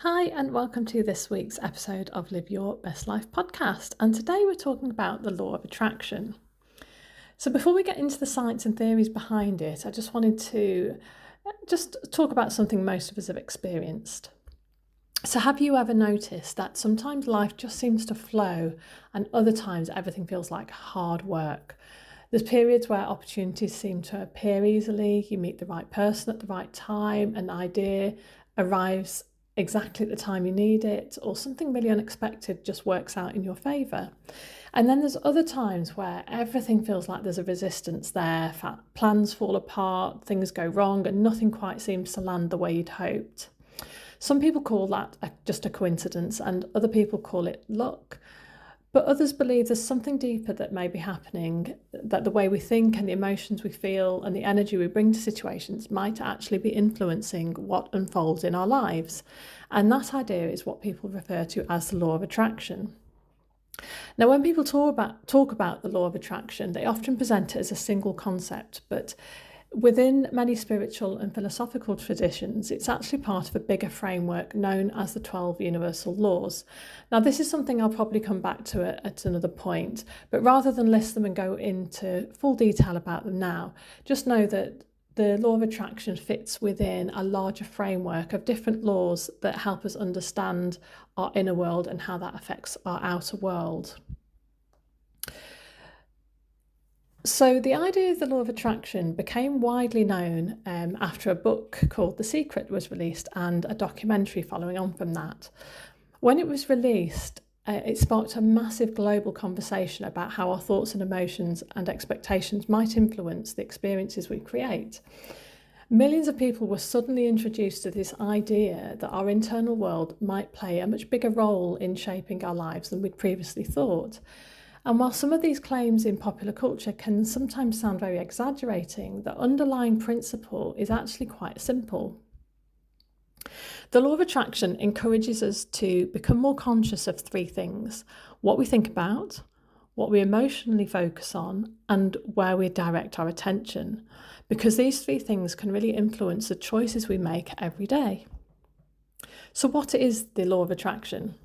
Hi, and welcome to this week's episode of Live Your Best Life podcast. And today we're talking about the law of attraction. So, before we get into the science and theories behind it, I just wanted to talk about something most of us have experienced. So, have you ever noticed that sometimes life just seems to flow, and other times everything feels like hard work? There's periods where opportunities seem to appear easily, you meet the right person at the right time, an idea arrives exactly at the time you need it, or something really unexpected just works out in your favour. And then there's other times where everything feels like there's a resistance there, plans fall apart, things go wrong, and nothing quite seems to land the way you'd hoped. Some people call that just a coincidence, and other people call it luck. But others believe there's something deeper that may be happening, that the way we think and the emotions we feel and the energy we bring to situations might actually be influencing what unfolds in our lives. And that idea is what people refer to as the law of attraction. Now, when people talk about the law of attraction, they often present it as a single concept, but within many spiritual and philosophical traditions, it's actually part of a bigger framework known as the 12 Universal Laws. Now, this is something I'll probably come back to at another point, but rather than list them and go into full detail about them now, just know that the law of attraction fits within a larger framework of different laws that help us understand our inner world and how that affects our outer world. So the idea of the law of attraction became widely known after a book called The Secret was released and a documentary following on from that. When it was released, it sparked a massive global conversation about how our thoughts and emotions and expectations might influence the experiences we create. Millions of people were suddenly introduced to this idea that our internal world might play a much bigger role in shaping our lives than we'd previously thought. And while some of these claims in popular culture can sometimes sound very exaggerating, the underlying principle is actually quite simple. The law of attraction encourages us to become more conscious of three things: what we think about, what we emotionally focus on, and where we direct our attention, because these three things can really influence the choices we make every day. So, what is the law of attraction?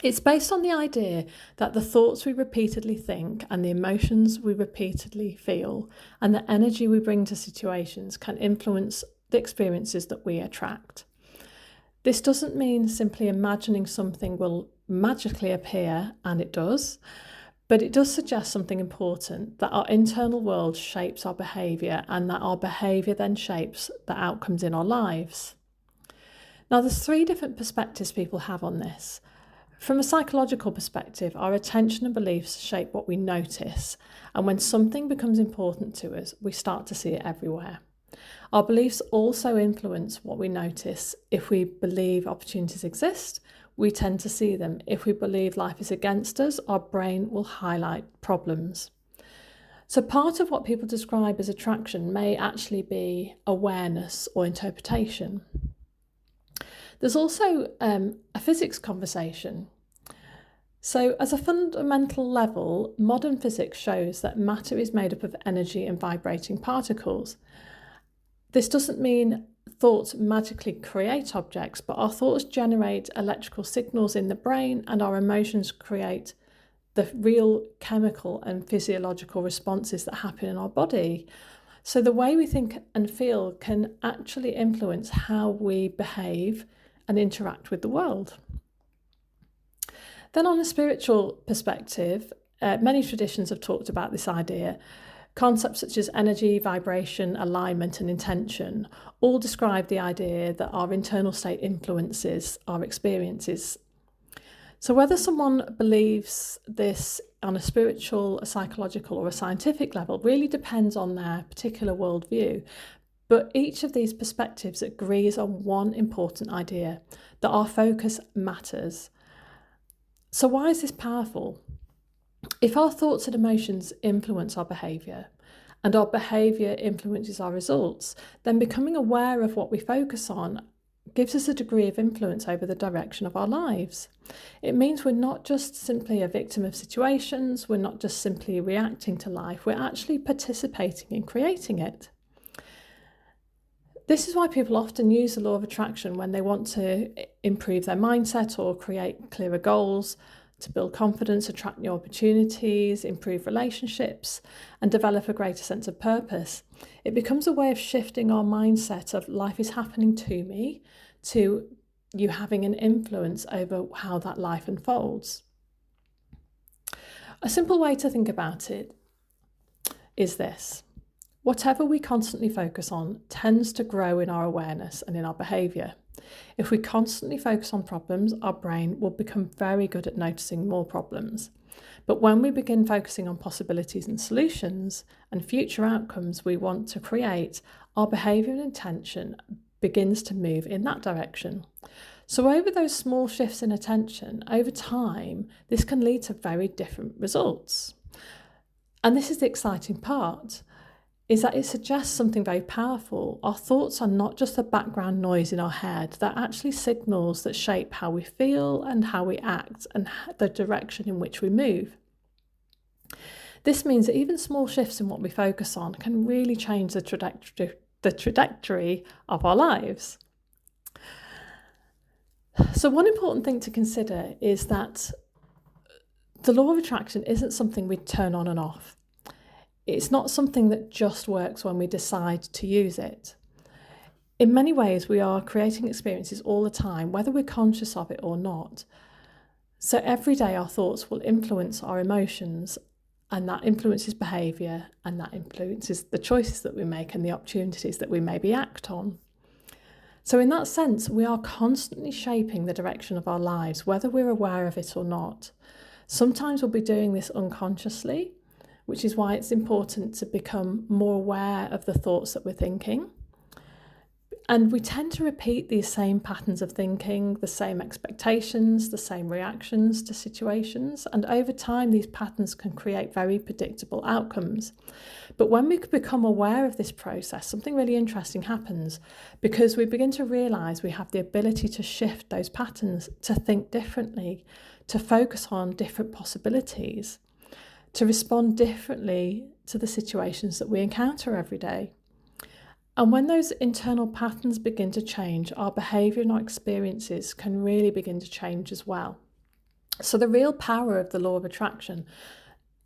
It's based on the idea that the thoughts we repeatedly think and the emotions we repeatedly feel and the energy we bring to situations can influence the experiences that we attract. This doesn't mean simply imagining something will magically appear, and it does, but it does suggest something important, that our internal world shapes our behaviour and that our behaviour then shapes the outcomes in our lives. Now, there's three different perspectives people have on this. From a psychological perspective, our attention and beliefs shape what we notice, and when something becomes important to us, we start to see it everywhere. Our beliefs also influence what we notice. If we believe opportunities exist, we tend to see them. If we believe life is against us, our brain will highlight problems. So part of what people describe as attraction may actually be awareness or interpretation. There's also a physics conversation. So as a fundamental level, modern physics shows that matter is made up of energy and vibrating particles. This doesn't mean thoughts magically create objects, but our thoughts generate electrical signals in the brain, and our emotions create the real chemical and physiological responses that happen in our body. So the way we think and feel can actually influence how we behave and interact with the world. Then on a spiritual perspective, many traditions have talked about this idea. Concepts such as energy, vibration, alignment, and intention all describe the idea that our internal state influences our experiences. So whether someone believes this on a spiritual, a psychological, or a scientific level really depends on their particular worldview. But each of these perspectives agrees on one important idea, that our focus matters. So why is this powerful? If our thoughts and emotions influence our behaviour, and our behaviour influences our results, then becoming aware of what we focus on gives us a degree of influence over the direction of our lives. It means we're not just simply a victim of situations, we're not just simply reacting to life, we're actually participating in creating it. This is why people often use the law of attraction when they want to improve their mindset or create clearer goals, to build confidence, attract new opportunities, improve relationships, and develop a greater sense of purpose. It becomes a way of shifting our mindset of life is happening to me, to you having an influence over how that life unfolds. A simple way to think about it is this. Whatever we constantly focus on tends to grow in our awareness and in our behaviour. If we constantly focus on problems, our brain will become very good at noticing more problems. But when we begin focusing on possibilities and solutions and future outcomes we want to create, our behaviour and intention begins to move in that direction. So over those small shifts in attention, over time, this can lead to very different results. And this is the exciting part, is that it suggests something very powerful. Our thoughts are not just the background noise in our head, they're actually signals that shape how we feel and how we act and the direction in which we move. This means that even small shifts in what we focus on can really change the trajectory of our lives. So one important thing to consider is that the law of attraction isn't something we turn on and off. It's not something that just works when we decide to use it. In many ways, we are creating experiences all the time, whether we're conscious of it or not. So every day our thoughts will influence our emotions, and that influences behaviour, and that influences the choices that we make and the opportunities that we maybe act on. So in that sense, we are constantly shaping the direction of our lives, whether we're aware of it or not. Sometimes we'll be doing this unconsciously, which is why it's important to become more aware of the thoughts that we're thinking. And we tend to repeat these same patterns of thinking, the same expectations, the same reactions to situations, and over time these patterns can create very predictable outcomes. But when we become aware of this process, something really interesting happens, because we begin to realise we have the ability to shift those patterns, to think differently, to focus on different possibilities, to respond differently to the situations that we encounter every day. And when those internal patterns begin to change, our behaviour and our experiences can really begin to change as well. So the real power of the law of attraction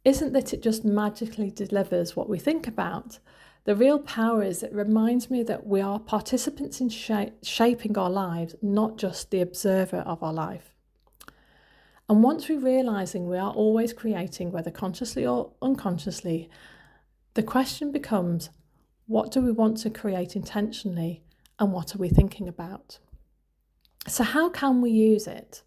isn't that it just magically delivers what we think about. The real power is it reminds me that we are participants in shaping our lives, not just the observer of our life. And once we're realising we are always creating, whether consciously or unconsciously, the question becomes, what do we want to create intentionally, and what are we thinking about? So how can we use it?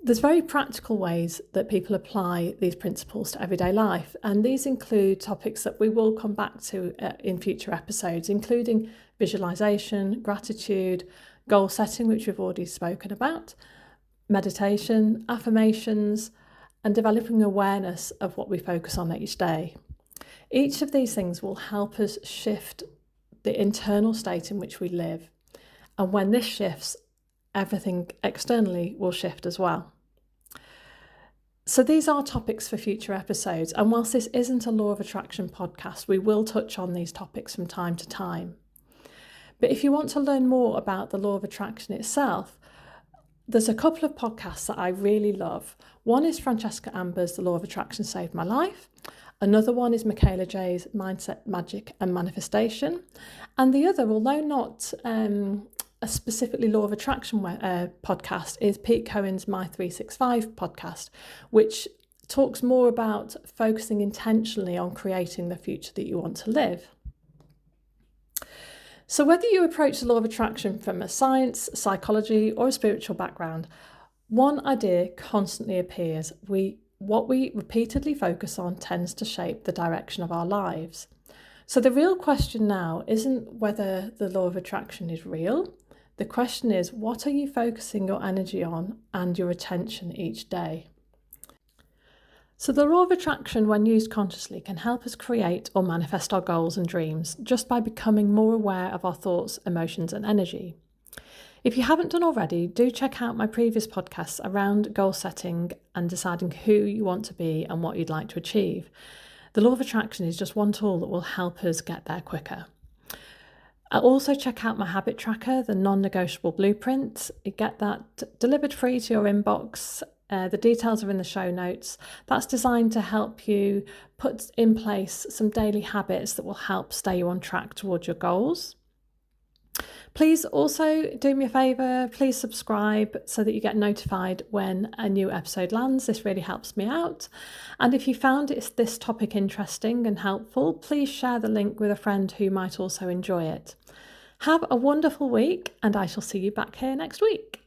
There's very practical ways that people apply these principles to everyday life, and these include topics that we will come back to in future episodes, including visualization, gratitude, goal setting, which we've already spoken about, meditation, affirmations, and developing awareness of what we focus on each day. Each of these things will help us shift the internal state in which we live. And when this shifts, everything externally will shift as well. So these are topics for future episodes. And whilst this isn't a law of attraction podcast, we will touch on these topics from time to time. But if you want to learn more about the law of attraction itself, there's a couple of podcasts that I really love. One is Francesca Amber's The Law of Attraction Saved My Life. Another one is Michaela J's Mindset, Magic and Manifestation. And the other, although not a specifically Law of Attraction podcast, is Pete Cohen's My 365 podcast, which talks more about focusing intentionally on creating the future that you want to live. So whether you approach the law of attraction from a science, psychology, or a spiritual background, one idea constantly appears. What we repeatedly focus on tends to shape the direction of our lives. So the real question now isn't whether the law of attraction is real. The question is, what are you focusing your energy on and your attention each day? So the law of attraction, when used consciously, can help us create or manifest our goals and dreams just by becoming more aware of our thoughts, emotions, and energy. If you haven't done already, do check out my previous podcasts around goal setting and deciding who you want to be and what you'd like to achieve. The law of attraction is just one tool that will help us get there quicker. Also check out my habit tracker, the non-negotiable blueprint. You get that delivered free to your inbox. The details are in the show notes. That's designed to help you put in place some daily habits that will help stay you on track towards your goals. Please also do me a favour, please subscribe so that you get notified when a new episode lands. This really helps me out. And if you found this topic interesting and helpful, please share the link with a friend who might also enjoy it. Have a wonderful week, and I shall see you back here next week.